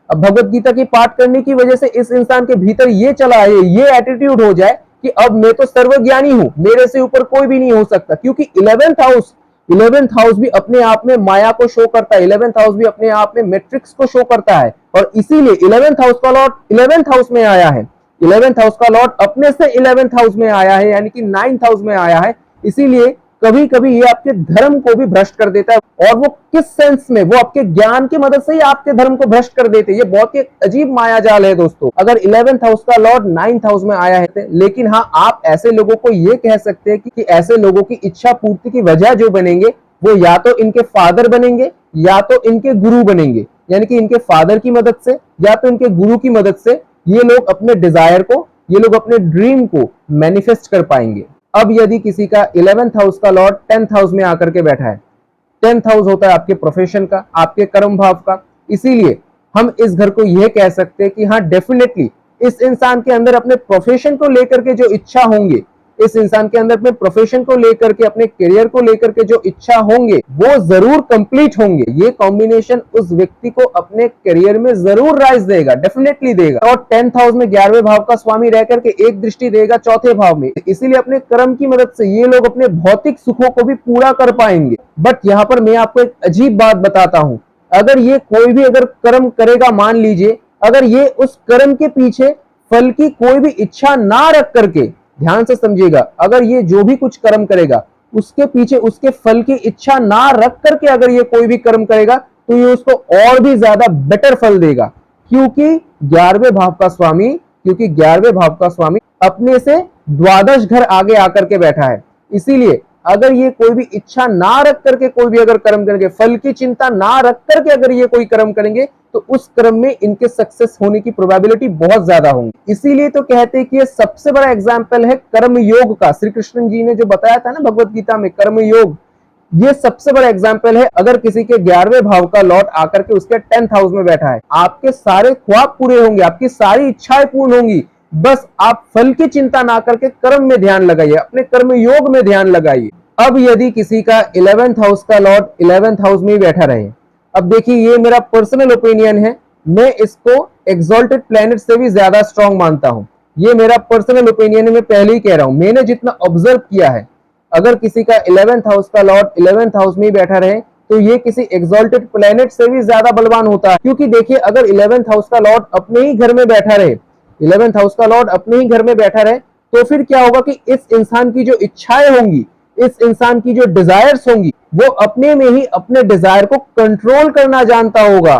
अब भगवत गीता की पाठ करने की वजह से इस इंसान के भीतर ये चला आए, ये एटीट्यूड हो जाए कि अब मैं तो सर्वज्ञानी हूं, मेरे से ऊपर कोई भी नहीं हो सकता। क्योंकि 11th हाउस भी अपने आप में माया को शो करता है, 11th हाउस भी अपने आप में मैट्रिक्स को शो करता है, और इसीलिए 11th हाउस का लॉर्ड 11th हाउस में आया है, 11th हाउस का लॉर्ड अपने से 11th हाउस में आया है, यानी कि 9th हाउस में आया है। इसीलिए कभी कभी ये आपके धर्म को भी भ्रष्ट कर देता है, और वो किस सेंस में, वो आपके ज्ञान की मदद से ही आपके धर्म को भ्रष्ट कर देते हैं। ये बहुत ही अजीब माया जाल है दोस्तों। अगर 11th हाउस का लॉर्ड 9th हाउस में आया है, लेकिन हाँ, आप ऐसे लोगों को ये कह सकते हैं कि ऐसे लोगों की इच्छा पूर्ति की वजह जो बनेंगे वो या तो इनके फादर बनेंगे या तो इनके गुरु बनेंगे, यानी कि इनके फादर की मदद से या तो इनके गुरु की मदद से ये लोग अपने डिजायर को, ये लोग अपने ड्रीम को मैनिफेस्ट कर पाएंगे। अब यदि किसी का 11th हाउस का लॉर्ड 10th हाउस में आकर के बैठा है, 10th हाउस होता है आपके प्रोफेशन का, आपके कर्म भाव का, इसीलिए हम इस घर को यह कह सकते हैं कि हाँ, डेफिनेटली इस इंसान के अंदर अपने प्रोफेशन को लेकर के जो इच्छा होंगे, इस इंसान के अंदर अपने प्रोफेशन को लेकर के, अपने करियर को लेकर के जो इच्छा होंगे वो जरूर कंप्लीट होंगे। ये कॉम्बिनेशन उस व्यक्ति को अपने करियर में जरूर राइज देगा, डेफिनेटली देगा। और 10th हाउस में 11वें भाव का स्वामी रह करके एक दृष्टि देगा 4थे भाव में, इसीलिए अपने कर्म की मदद से ये लोग अपने भौतिक सुखों को भी पूरा कर पाएंगे। बट यहाँ पर मैं आपको एक अजीब बात बताता हूँ, अगर ये कोई भी अगर कर्म करेगा, मान लीजिए अगर ये उस कर्म के पीछे फल की कोई भी इच्छा ना रख करके, ध्यान से समझिएगा, अगर ये जो भी कुछ कर्म करेगा उसके पीछे उसके फल की इच्छा ना रख करके अगर ये कोई भी कर्म करेगा तो ये उसको और भी ज्यादा बेटर फल देगा, क्योंकि 11वें भाव का स्वामी अपने से द्वादश घर आगे आकर के बैठा है। इसीलिए अगर ये कोई भी इच्छा ना रख करके कोई भी अगर कर्म करेंगे, फल की चिंता ना रख करके अगर ये कोई कर्म करेंगे तो उस कर्म में इनके सक्सेस होने की प्रोबेबिलिटी बहुत ज्यादा होंगी। इसीलिए तो कहते हैं कि ये सबसे बड़ा एग्जाम्पल है कर्म योग का। श्री कृष्ण जी ने जो बताया था ना भगवत गीता में, कर्म योग, ये सबसे बड़ा एग्जाम्पल है। अगर किसी के 11वें भाव का लॉर्ड आकर के उसके 10th हाउस में बैठा है, आपके सारे ख्वाब पूरे होंगे, आपकी सारी इच्छाएं पूर्ण होंगी। बस आप फल की चिंता ना करके कर्म में ध्यान लगाइए, अपने कर्म योग में ध्यान लगाइए। अब यदि किसी का 11th हाउस का लॉर्ड 11th हाउस में ही बैठा रहे, अब देखिए ये मेरा पर्सनल ओपिनियन है, मैं इसको एक्सॉल्टेड प्लैनेट से भी ज्यादा स्ट्रांग मानता हूं। ये मेरा पर्सनल ओपिनियन है, मैं पहले ही कह रहा हूं, मैंने जितना ऑब्जर्व किया है, अगर किसी का 11th हाउस का लॉर्ड 11th हाउस में ही बैठा रहे तो ये किसी एक्सॉल्टेड प्लैनेट से भी ज्यादा बलवान होता है। क्योंकि देखिए अगर 11th हाउस का लॉर्ड अपने ही घर में बैठा रहे, 11th हाउस का लॉर्ड अपने ही घर में बैठा रहे, तो फिर क्या होगा कि इस इंसान की जो इच्छाएं होंगी, इस इंसान की जो डिजायर्स होंगी, वो अपने में ही अपने डिजायर को कंट्रोल करना जानता होगा।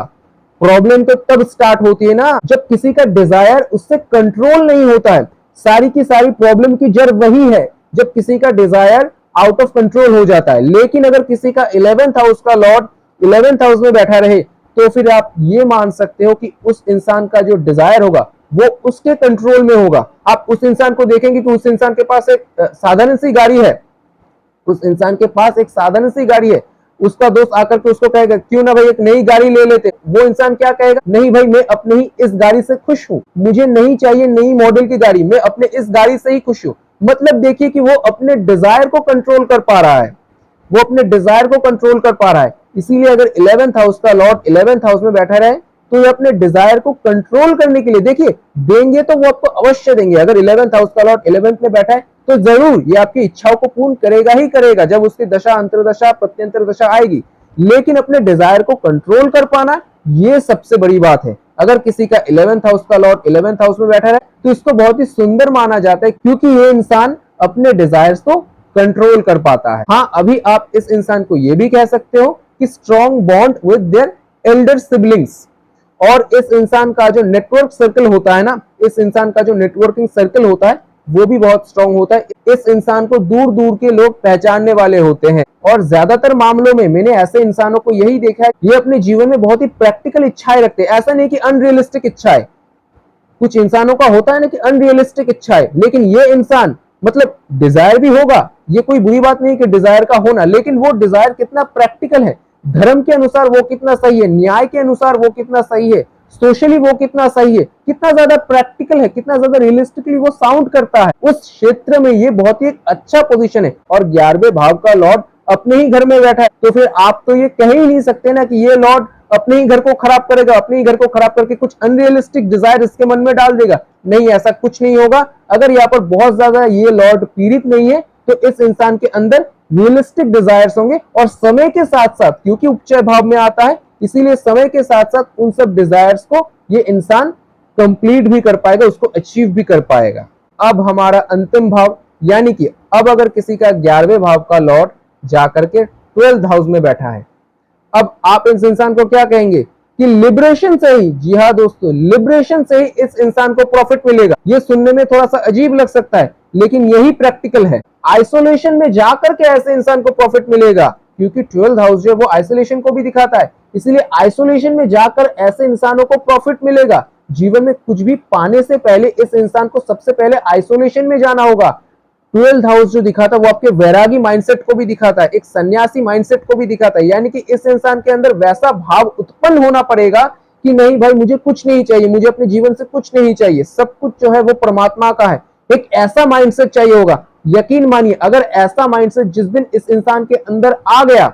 प्रॉब्लम तो तब स्टार्ट होती है ना जब किसी का डिजायर उससे कंट्रोल नहीं होता है। सारी की सारी प्रॉब्लम की जड़ वही है, जब किसी का डिजायर आउट ऑफ कंट्रोल हो जाता है। लेकिन अगर किसी का 11th हाउस का लॉर्ड 11th हाउस में बैठा रहे तो फिर आप ये मान सकते हो कि उस इंसान का जो डिजायर होगा वो उसके कंट्रोल में होगा। आप उस इंसान को देखेंगे कि उस इंसान के पास एक साधारण सी गाड़ी है, उस इंसान के पास एक साधारण सी गाड़ी है, उसका दोस्त आकर के उसको कहेगा क्यों ना भाई एक नई गाड़ी ले लेते, वो इंसान क्या कहेगा, नहीं भाई मैं अपने ही इस गाड़ी से खुश हूं, मुझे नहीं चाहिए नई मॉडल की गाड़ी, मैं अपने इस गाड़ी से ही खुश हूं। मतलब देखिए कि वो अपने डिजायर को कंट्रोल कर पा रहा है, वो अपने डिजायर को कंट्रोल कर पा रहा है। इसीलिए अगर 11th हाउस का लॉर्ड 11th हाउस में बैठा रहे तो ये अपने डिजायर को कंट्रोल करने के लिए, देखिए देंगे तो वो आपको अवश्य देंगे। अगर 11th हाउस का लॉर्ड 11th में बैठा है तो जरूर ये आपकी इच्छाओं को पूर्ण करेगा ही करेगा जब उसकी दशा अंतरदशा प्रत्यंतर दशा आएगी। लेकिन अपने डिजायर को कंट्रोल कर पाना ये सबसे बड़ी बात है। अगर किसी का 11th हाउस का लॉर्ड 11th हाउस में बैठा है तो इसको बहुत ही सुंदर माना जाता है, क्योंकि ये इंसान अपने डिजायर्स को कंट्रोल कर पाता है। हाँ, अभी आप इस इंसान को ये भी कह सकते हो कि strong bond with their Elder siblings. और इस इंसान का जो नेटवर्क सर्कल होता है ना, इस इंसान का जो नेटवर्किंग सर्कल होता है वो भी बहुत स्ट्रॉन्ग होता है। इस इंसान को दूर दूर के लोग पहचानने वाले होते हैं। और ज्यादातर मामलों में मैंने ऐसे इंसानों को यही देखा है, ये अपने जीवन में बहुत ही प्रैक्टिकल इच्छाएं रखते हैं। ऐसा नहीं कि अनरियलिस्टिक इच्छाएं, कुछ इंसानों का होता है ना कि अनरियलिस्टिक इच्छाएं, लेकिन ये इंसान मतलब डिजायर भी होगा, ये कोई बुरी बात नहीं कि डिजायर का होना, लेकिन वो डिजायर कितना प्रैक्टिकल है, धर्म के अनुसार वो कितना सही है, न्याय के अनुसार वो कितना सही है, सोशली वो कितना सही है, कितना ज्यादा प्रैक्टिकल है, कितना ज्यादा रियलिस्टिकली वो साउंड करता है, उस क्षेत्र में ये बहुत ही एक अच्छा पोजीशन है। और 11वें भाव का लॉर्ड अपने ही घर में बैठा है, तो फिर आप तो ये कह ही नहीं सकते ना कि ये लॉर्ड अपने ही घर को खराब करेगा, अपने ही घर को खराब करके कुछ अनरियलिस्टिक डिजायर इसके मन में डाल देगा। नहीं, ऐसा कुछ नहीं होगा। अगर यहाँ पर बहुत ज्यादा ये लॉर्ड पीड़ित नहीं है तो इस इंसान के अंदर रियलिस्टिक डिजायर्स होंगे, और समय के साथ साथ, क्योंकि उपचय भाव में आता है, इसीलिए समय के साथ साथ उन सब डिजायर्स को ये इंसान कंप्लीट भी कर पाएगा, उसको अचीव भी कर पाएगा। अब हमारा अंतिम भाव, यानी कि अब अगर किसी का 11वें भाव का लॉर्ड जाकर के 12th हाउस में बैठा है, अब आप इस इंसान को क्या कहेंगे कि लिबरेशन से ही, जी हाँ दोस्तों, लिबरेशन से ही इस इंसान को प्रॉफिट मिलेगा। ये सुनने में थोड़ा सा अजीब लग सकता है, लेकिन यही प्रैक्टिकल है। आइसोलेशन में जाकर के ऐसे इंसान को प्रॉफिट मिलेगा, क्योंकि 12th हाउस जो है वो आइसोलेशन को भी दिखाता है, इसलिए आइसोलेशन में जाकर ऐसे इंसानों को प्रॉफिट मिलेगा। जीवन में कुछ भी पाने से पहले इस इंसान को सबसे पहले आइसोलेशन में जाना होगा। 12th हाउस जो दिखाता है वो आपके वैरागी माइंडसेट को भी दिखाता है, एक सन्यासी माइंडसेट को भी दिखाता है, यानी कि इस इंसान के अंदर वैसा भाव उत्पन्न होना पड़ेगा कि नहीं भाई, मुझे कुछ नहीं चाहिए, मुझे अपने जीवन से कुछ नहीं चाहिए, सब कुछ जो है वो परमात्मा का है। एक ऐसा माइंडसेट चाहिए होगा। यकीन मानिए, अगर ऐसा माइंडसेट जिस दिन इस इंसान के अंदर आ गया,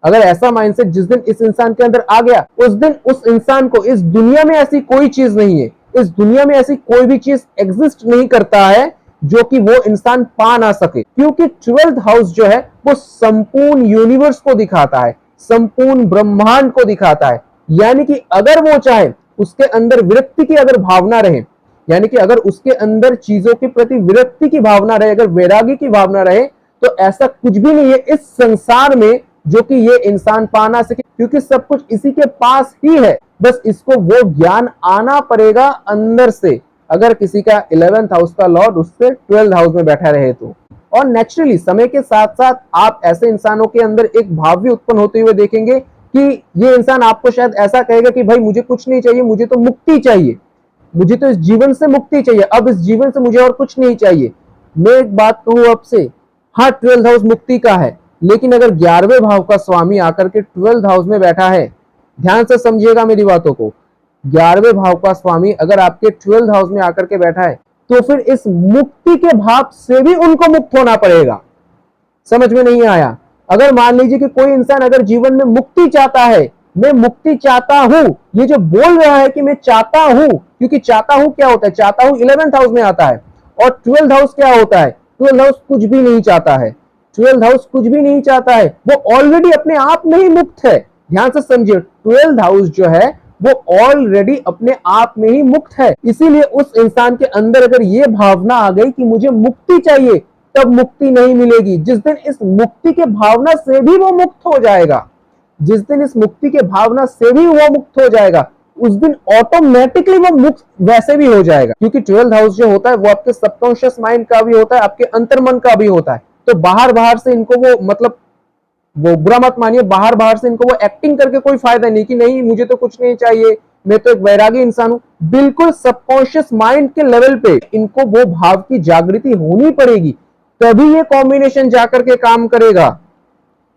अगर ऐसा माइंडसेट जिस दिन इस इंसान के अंदर आ गया, उस दिन उस इंसान को इस दुनिया में ऐसी कोई चीज नहीं है, इस दुनिया में ऐसी कोई भी चीज एग्जिस्ट नहीं करता है जो कि वो इंसान पा ना सके। क्योंकि 12th हाउस जो है वो संपूर्ण यूनिवर्स को दिखाता है, संपूर्ण ब्रह्मांड को दिखाता है। यानी कि अगर वो चाहे, उसके अंदर विरक्ति की अगर भावना रहे, यानी कि अगर उसके अंदर चीजों के प्रति विरक्ति की भावना रहे, अगर वैरागी की भावना रहे, तो ऐसा कुछ भी नहीं है इस संसार में जो कि ये इंसान पा ना सके, क्योंकि सब कुछ इसी के पास ही है। बस इसको वो ज्ञान आना पड़ेगा अंदर से। अगर किसी का 11th हाउस का लॉर्ड उससे 12th हाउस में बैठा रहे तो, और नेचुरली समय के साथ साथ आप ऐसे इंसानों के अंदर एक भाव भी उत्पन्न होते हुए देखेंगे कि ये इंसान आपको शायद ऐसा कहेगा कि भाई मुझे कुछ नहीं चाहिए, मुझे तो मुक्ति चाहिए, मुझे तो इस जीवन से मुक्ति चाहिए, अब इस जीवन से मुझे और कुछ नहीं चाहिए। मैं एक बात कहूं आपसे, हाँ 12th हाउस मुक्ति का है, लेकिन अगर 11वें भाव का स्वामी आकर के 12th हाउस में बैठा है, ध्यान से समझिएगा मेरी बातों को, 11वें भाव का स्वामी अगर आपके 12th हाउस में आकर के बैठा है, तो फिर इस मुक्ति के भाव से भी उनको मुक्त होना पड़ेगा। समझ में नहीं आया? अगर मान लीजिए कि कोई इंसान अगर जीवन में मुक्ति चाहता है, मैं मुक्ति चाहता हूं, ये जो बोल रहा है कि मैं चाहता हूं, क्योंकि चाहता हूं क्या होता है, चाहता हूं 11th हाउस में आता है, और 12th हाउस क्या होता है, 12th हाउस कुछ भी नहीं चाहता है, 12th हाउस कुछ भी नहीं चाहता है, वो ऑलरेडी अपने आप में ही मुक्त है। ध्यान से समझिए, 12th हाउस जो है वो ऑलरेडी अपने आप में ही मुक्त है। इसीलिए उस इंसान के अंदर अगर ये भावना आ गई कि मुझे मुक्ति चाहिए, तब मुक्ति नहीं मिलेगी। जिस दिन इस मुक्ति के भावना से भी वो मुक्त हो जाएगा, जिस दिन इस मुक्ति के भावना से भी वो मुक्त हो जाएगा, उस दिन ऑटोमेटिकली वो मुक्त वैसे भी हो जाएगा। क्योंकि 12th हाउस जो होता है वो आपके सबकॉन्शियस माइंड का भी होता है, आपके अंतर्मन का भी होता है। तो बाहर से इनको वो, मतलब वो बुरा मत मानिए, बाहर से इनको वो एक्टिंग करके कोई फायदा नहीं कि नहीं मुझे तो कुछ नहीं चाहिए, मैं तो एक वैरागी इंसान हूं। बिल्कुल सबकॉन्शियस माइंड के लेवल पे इनको वो भाव की जागृति होनी पड़ेगी, तभी ये कॉम्बिनेशन जाकर के काम करेगा।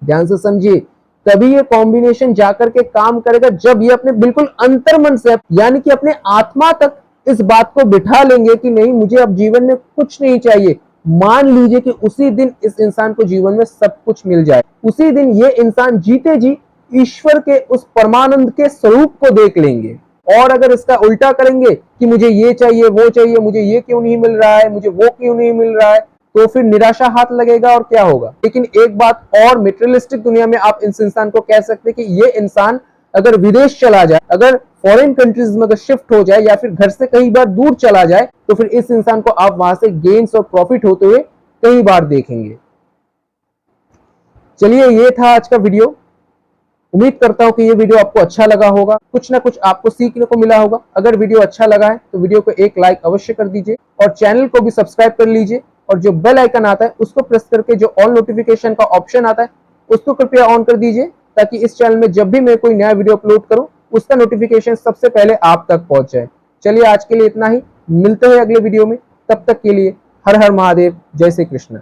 ध्यान से समझिए, तभी ये कॉम्बिनेशन जाकर के काम करेगा जब ये अपने बिल्कुल अंतर्मन से, यानी कि अपने आत्मा तक इस बात को बिठा लेंगे कि नहीं मुझे अब जीवन में कुछ नहीं चाहिए। मान लीजिए कि उसी दिन इस इंसान को जीवन में सब कुछ मिल जाए, उसी दिन ये इंसान जीते जी ईश्वर के उस परमानंद के स्वरूप को देख लेंगे। और अगर इसका उल्टा करेंगे कि मुझे ये चाहिए वो चाहिए, मुझे ये क्यों नहीं मिल रहा है, मुझे वो क्यों नहीं मिल रहा है, तो फिर निराशा हाथ लगेगा और क्या होगा। लेकिन एक बात और, मेटेरियलिस्टिक दुनिया में आप इस इंसान को कह सकते हैं कि ये इंसान अगर विदेश चला जाए, अगर फॉरेन कंट्रीज में अगर शिफ्ट हो जाए, या फिर घर से कई बार दूर चला जाए, तो फिर इस इंसान को आप वहां से गेन्स और प्रॉफिट होते हुए कई बार देखेंगे। चलिए, ये था आज का वीडियो। उम्मीद करता हूं कि ये वीडियो आपको अच्छा लगा होगा, कुछ ना कुछ आपको सीखने को मिला होगा। अगर वीडियो अच्छा लगा है तो वीडियो को एक लाइक अवश्य कर दीजिए, और चैनल को भी सब्सक्राइब कर लीजिए, और जो बेल आइकन आता है उसको प्रेस करके जो ऑल नोटिफिकेशन का ऑप्शन आता है उसको कृपया ऑन कर दीजिए, ताकि इस चैनल में जब भी मैं कोई नया वीडियो अपलोड करूं उसका नोटिफिकेशन सबसे पहले आप तक पहुंच जाए। चलिए, आज के लिए इतना ही, मिलते हैं अगले वीडियो में। तब तक के लिए हर हर महादेव, जय श्री कृष्ण।